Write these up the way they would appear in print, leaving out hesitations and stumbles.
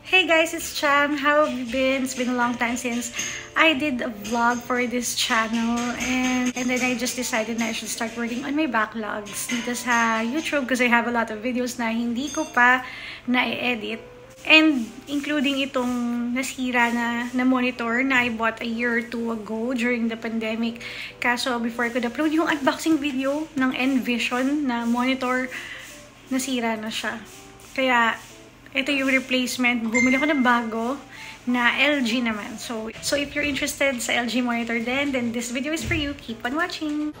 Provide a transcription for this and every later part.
Hey guys, it's Cham. How have you been? It's been a long time since I did a vlog for this channel, and then I just decided na I should start working on my backlogs dito sa YouTube because I have a lot of videos na hindi ko pa na-edit, and including itong nasira na monitor na I bought a year or two ago during the pandemic. Kaso before I could upload yung unboxing video ng Envision na monitor, nasira na siya. Kaya ito yung replacement. Bumili ko ng bago na LG naman. So if you're interested sa LG monitor then this video is for you. Keep on watching.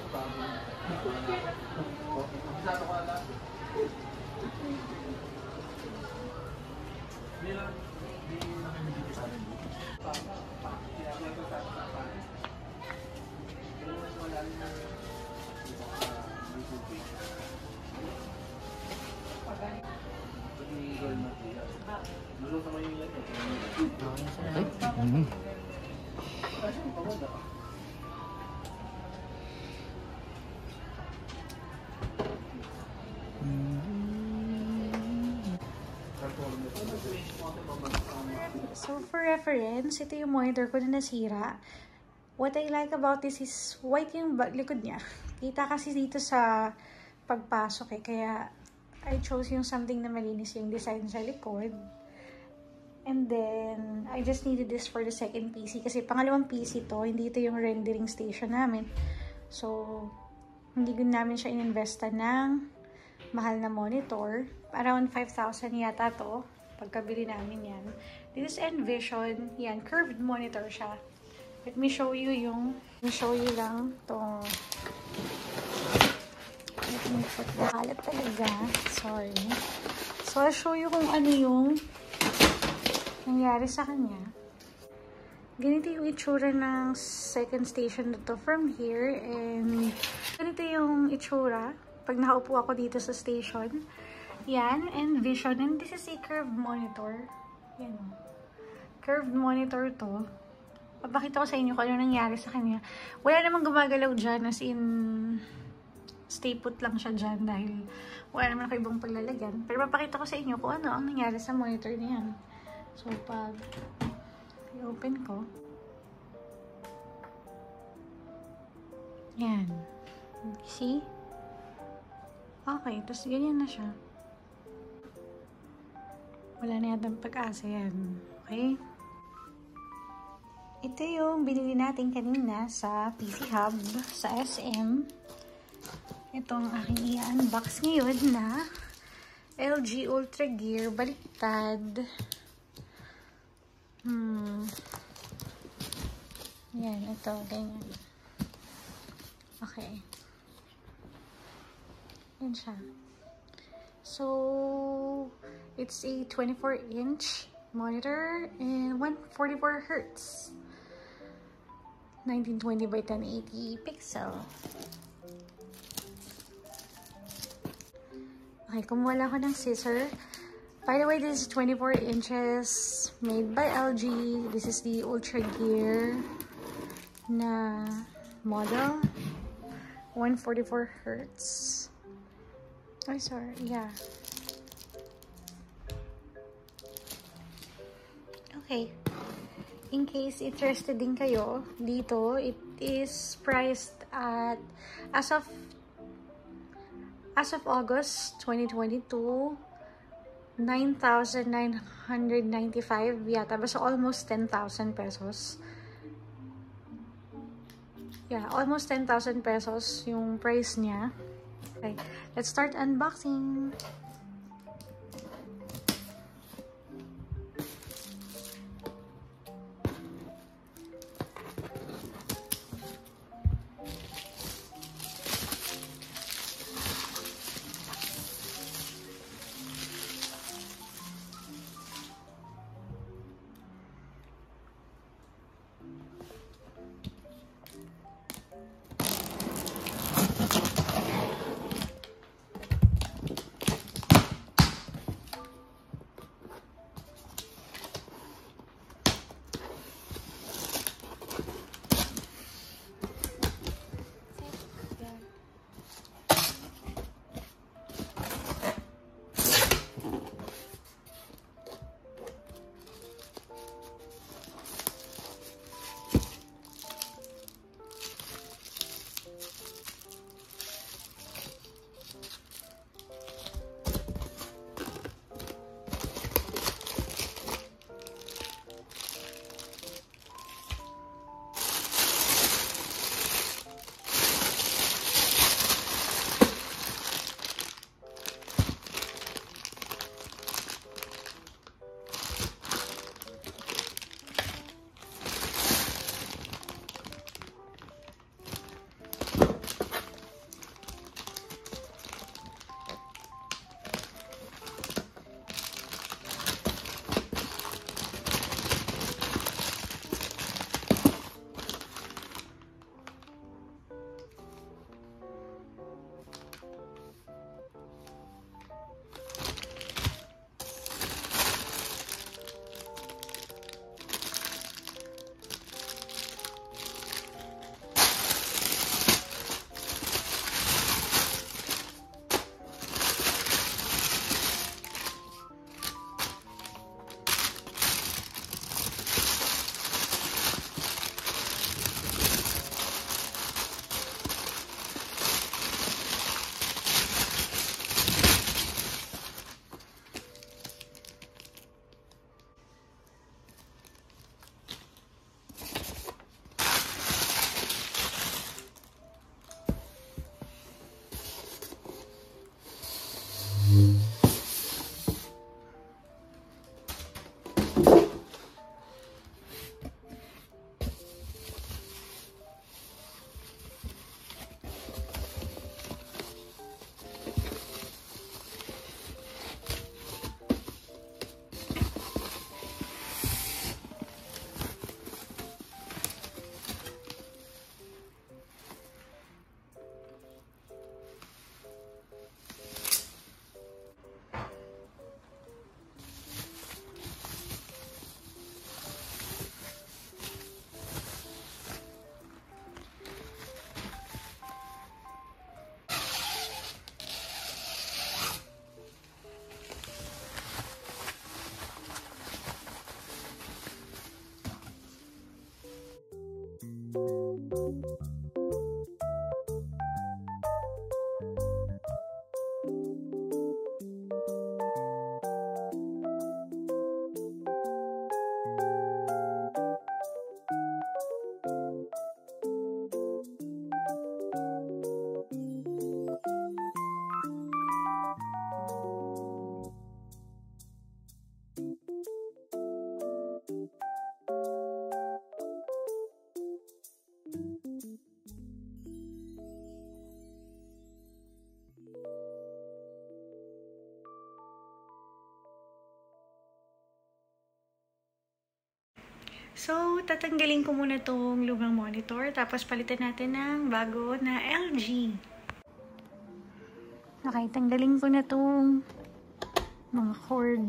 So for reference, ito yung monitor ko na nasira. What I like about this is white yung likod niya. Kita kasi dito sa pagpasok kaya I chose yung something na malinis yung design sa likod. And then, I just needed this for the second PC. Kasi pangalawang PC to, hindi ito yung rendering station namin. So, hindi namin siya ininvesta ng mahal na monitor. Around 5,000 yata to, pagkabili namin yan. This is Envision. Yan, curved monitor siya. Let me show you lang tong... Let me put the halat talaga. Sorry. So, I'll show you kung ano yung nangyari sa kanya. Ganito yung itsura ng second station na to from here. And ganito yung itsura pag nakaupo ako dito sa station. Yan, Envision. And this is a curved monitor. Yan. Curved monitor to. Papakita ko sa inyo kung ano nangyari sa kanya. Wala namang gumagalaw dyan, as in stay put lang siya dyan dahil wala naman ako ibang paglalagyan. Pero papakita ko sa inyo kung ano ang nangyari sa monitor niyan. So, pag i-open ko, yan. See? Okay, tapos ganyan na siya. Wala na yatang pag-asa yan. Okay? Ito yung binili natin kanina sa PC Hub, sa SM. Itong aking i-unbox ngayon na LG Ultra Gear baliktad. Yan, ito, ganyan. Okay. Yan siya. So, it's a 24-inch monitor and 144 Hz. 1920 by 1080 pixel. Okay, kumuha lang ako ng scissor. By the way, this is 24 inches, made by LG. This is the Ultra Gear na model. 144 Hz. Oh, sorry. Yeah. Okay. In case interested din kayo, dito, it is priced at, as of August 2022, 9,995 yata. Basta almost 10,000 pesos. Yeah, almost 10,000 pesos yung price niya. Okay, let's start unboxing. So, tatanggalin ko muna tong lumang monitor, tapos palitan natin ng bago na LG. Okay, tanggalin ko na tong mga cord.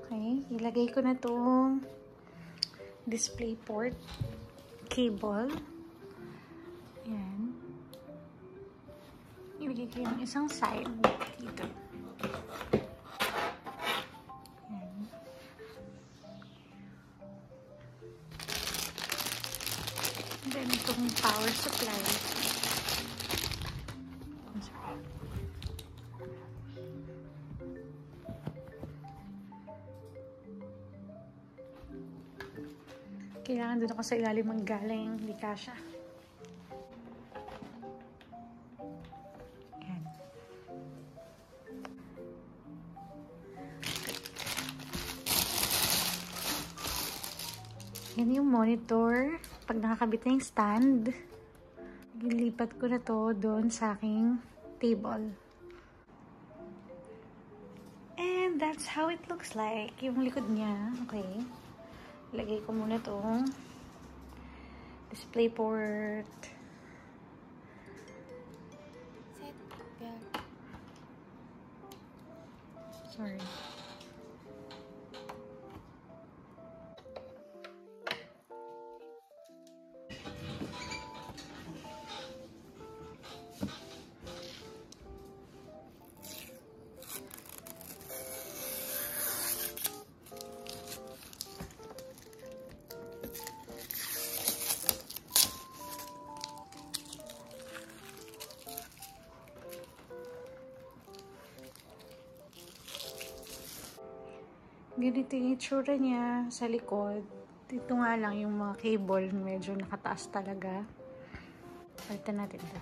Okay, ilagay ko na tong display port cable. Ayan. Ibigay ko yung isang side dito. Ayan. And then itong power supply. Kailangan doon ako sa ilalim ng galing, hindi kasha. Ayan. Yan yung monitor. Pag nakakabit na yung stand, ilipat ko na to doon sa aking table. And that's how it looks like. Yung likod niya. Okay. Lagay ko muna itong display port. Sorry. Ganito yung itsura niya sa likod. Dito nga lang yung mga cable medyo nakataas talaga. Palitan natin ito.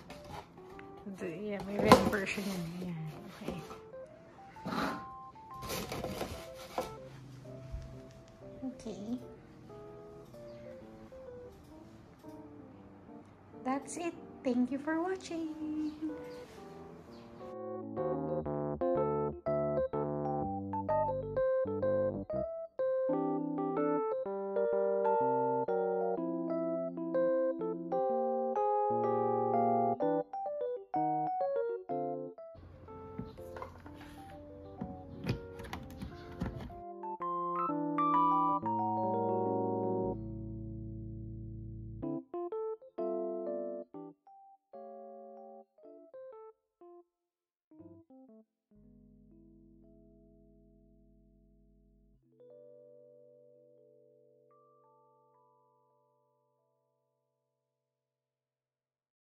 Yeah, may red version yan. Yan. Okay. Okay. That's it. Thank you for watching.